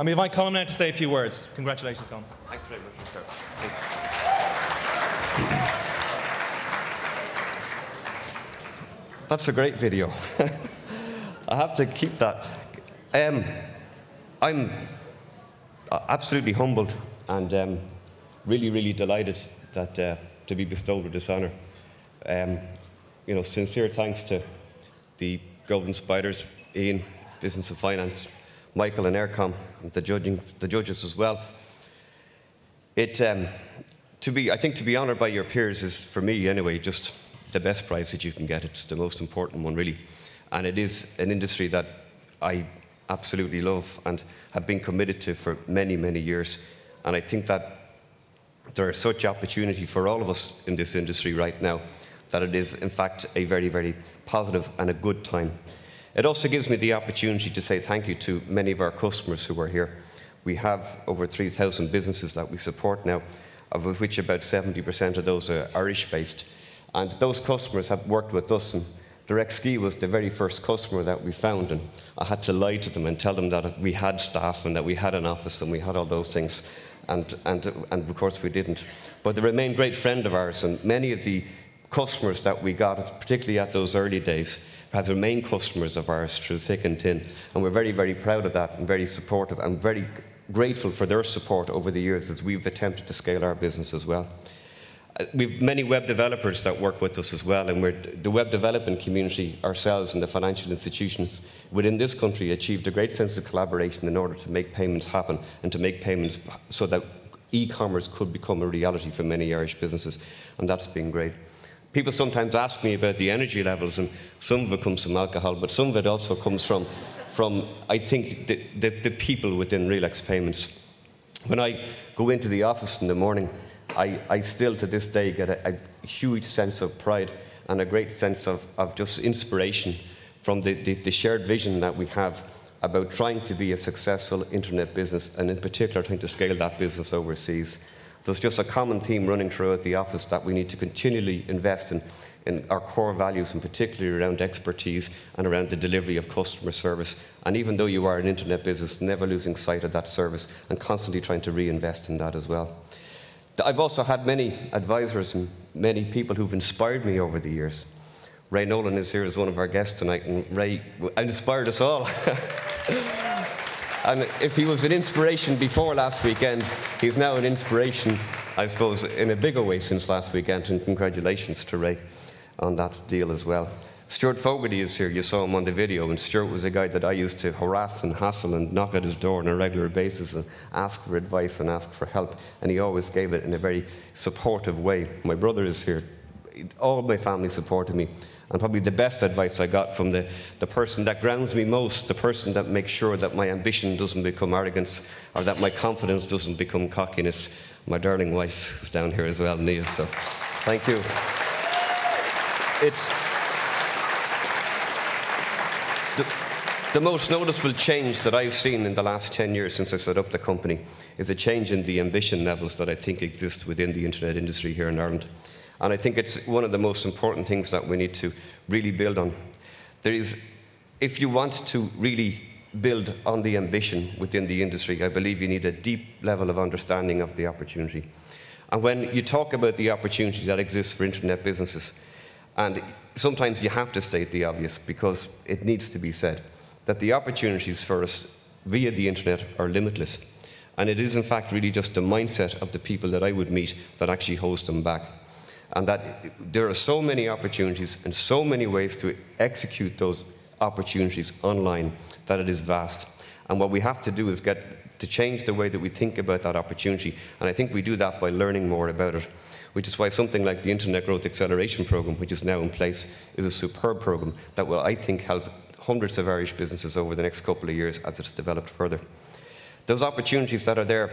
And we invite Colm now to say a few words. Congratulations, Colm. Thanks very much, sir. That's a great video. I have to keep that. I'm absolutely humbled and really, really delighted that to be bestowed with this honour. You know, sincere thanks to the Golden Spiders, Ian, Business and Finance, Michael and Aircom, and the judges as well. I think to be honoured by your peers is, for me anyway, just the best prize that you can get. It's the most important one, really. And it is an industry that I absolutely love and have been committed to for many, many years. And I think that there is such opportunity for all of us in this industry right now that it is, in fact, a very, very positive and a good time. It also gives me the opportunity to say thank you to many of our customers who are here. We have over 3,000 businesses that we support now, of which about 70% of those are Irish-based. And those customers have worked with us, and Direct Ski was the very first customer that we found, and I had to lie to them and tell them that we had staff and that we had an office and we had all those things, and of course we didn't. But they remain a great friend of ours, and many of the customers that we got, particularly at those early days, have remained customers of ours through thick and thin, and we're very, very proud of that and very supportive and very grateful for their support over the years as we've attempted to scale our business as well. We've many web developers that work with us as well, and we're the web development community ourselves and the financial institutions within this country achieved a great sense of collaboration in order to make payments happen and to make payments so that e-commerce could become a reality for many Irish businesses, and that's been great. People sometimes ask me about the energy levels, and some of it comes from alcohol, but some of it also comes from I think, the people within Realex Payments. When I go into the office in the morning, I still to this day get a huge sense of pride and a great sense of just inspiration from the shared vision that we have about trying to be a successful internet business, and in particular trying to scale that business overseas. There's just a common theme running throughout the office that we need to continually invest in our core values, and particularly around expertise and around the delivery of customer service. And even though you are an internet business, never losing sight of that service and constantly trying to reinvest in that as well. I've also had many advisors and many people who've inspired me over the years. Ray Nolan is here as one of our guests tonight, and Ray inspired us all. And if he was an inspiration before last weekend, he's now an inspiration, I suppose, in a bigger way since last weekend, and congratulations to Ray on that deal as well. Stuart Fogarty is here. You saw him on the video, and Stuart was a guy that I used to harass and hassle and knock at his door on a regular basis and ask for advice and ask for help, and he always gave it in a very supportive way. My brother is here. All my family supported me, and probably the best advice I got from the person that grounds me most, the person that makes sure that my ambition doesn't become arrogance or that my confidence doesn't become cockiness, my darling wife who's down here as well, Neil, so thank you. It's the most noticeable change that I've seen in the last 10 years since I set up the company is a change in the ambition levels that I think exist within the internet industry here in Ireland. And I think it's one of the most important things that we need to really build on. If you want to really build on the ambition within the industry, I believe you need a deep level of understanding of the opportunity. And when you talk about the opportunity that exists for internet businesses, and sometimes you have to state the obvious because it needs to be said, that the opportunities for us via the internet are limitless. And it is in fact really just the mindset of the people that I would meet that actually holds them back. And that there are so many opportunities and so many ways to execute those opportunities online that it is vast. And what we have to do is get to change the way that we think about that opportunity. And I think we do that by learning more about it, which is why something like the Internet Growth Acceleration Programme, which is now in place, is a superb programme that will, I think, help hundreds of Irish businesses over the next couple of years as it's developed further. Those opportunities that are there,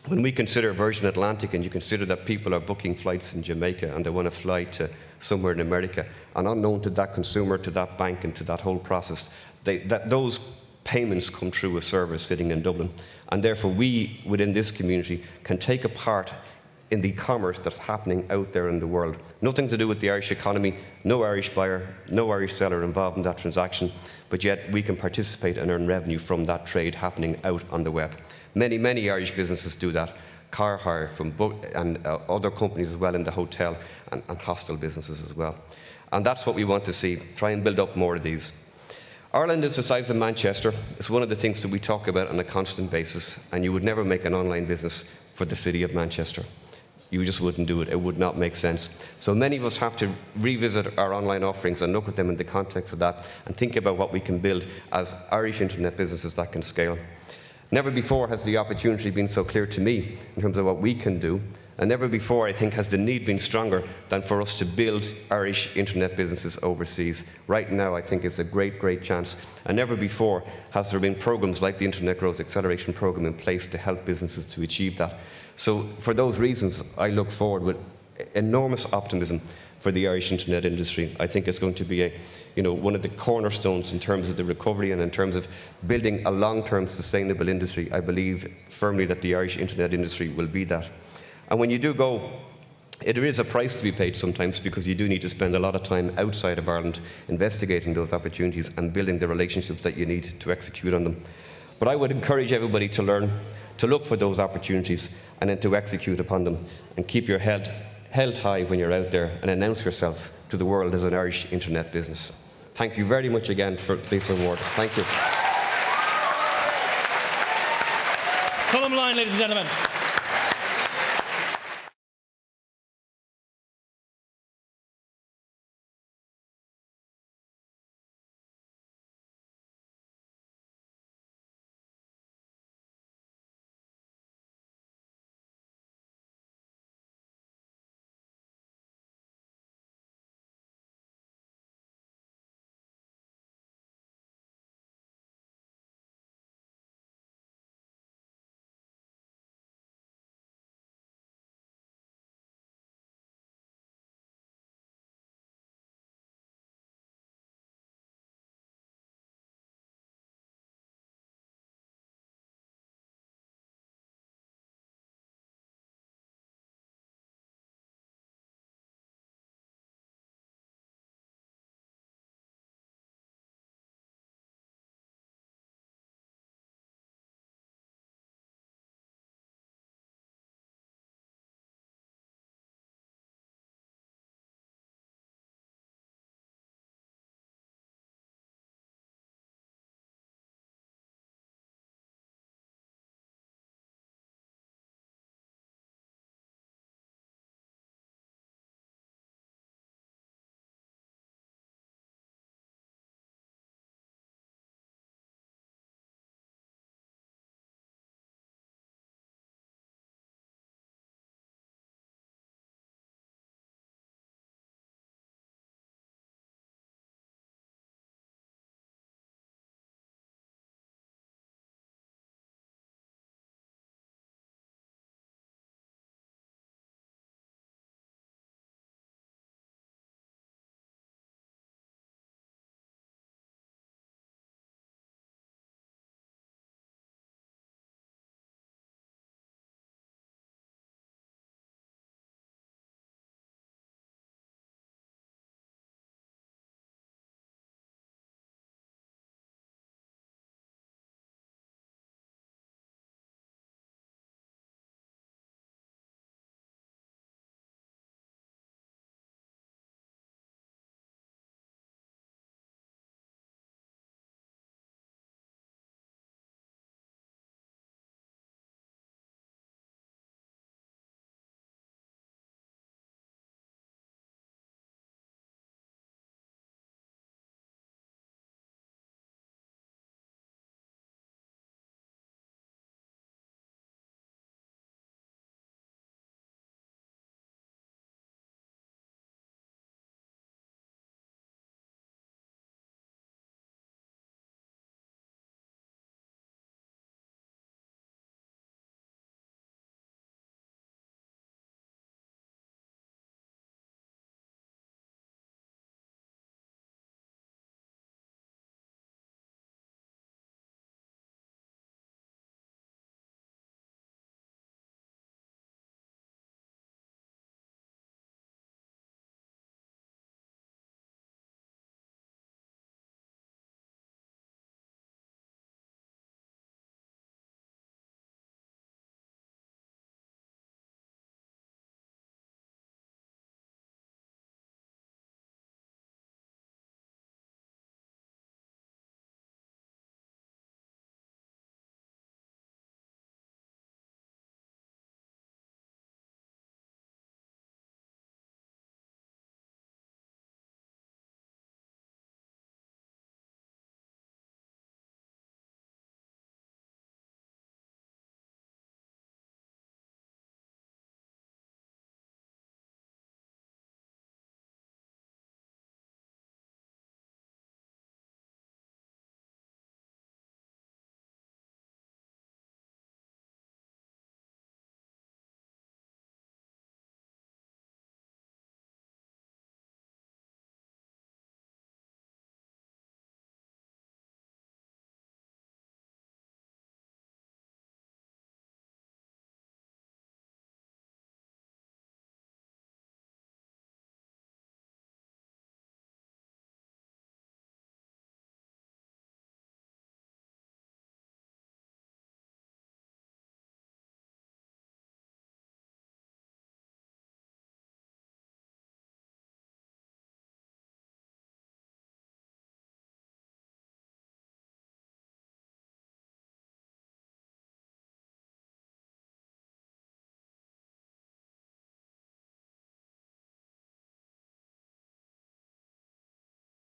when we consider Virgin Atlantic and you consider that people are booking flights in Jamaica and they want to fly to somewhere in America, and unknown to that consumer, to that bank and to that whole process, those payments come through a server sitting in Dublin. And therefore we, within this community, can take a part in the commerce that's happening out there in the world. Nothing to do with the Irish economy, no Irish buyer, no Irish seller involved in that transaction, but yet we can participate and earn revenue from that trade happening out on the web. Many, many Irish businesses do that. Car hire and other companies as well in the hotel and hostel businesses as well. And that's what we want to see, try and build up more of these. Ireland is the size of Manchester. It's one of the things that we talk about on a constant basis, and you would never make an online business for the city of Manchester. You just wouldn't do it. It would not make sense. So many of us have to revisit our online offerings and look at them in the context of that and think about what we can build as Irish internet businesses that can scale. Never before has the opportunity been so clear to me in terms of what we can do, and never before, I think, has the need been stronger than for us to build Irish internet businesses overseas. Right now, I think it's a great, great chance, and never before has there been programs like the Internet Growth Acceleration Programme in place to help businesses to achieve that. So for those reasons, I look forward with enormous optimism for the Irish internet industry. I think it's going to be one of the cornerstones in terms of the recovery and in terms of building a long-term sustainable industry. I believe firmly that the Irish internet industry will be that. And when you do go, there is a price to be paid sometimes, because you do need to spend a lot of time outside of Ireland investigating those opportunities and building the relationships that you need to execute on them. But I would encourage everybody to learn, to look for those opportunities and then to execute upon them, and keep your head held high when you're out there and announce yourself to the world as an Irish internet business. Thank you very much again for this award. Thank you. Colm Lyon, ladies and gentlemen.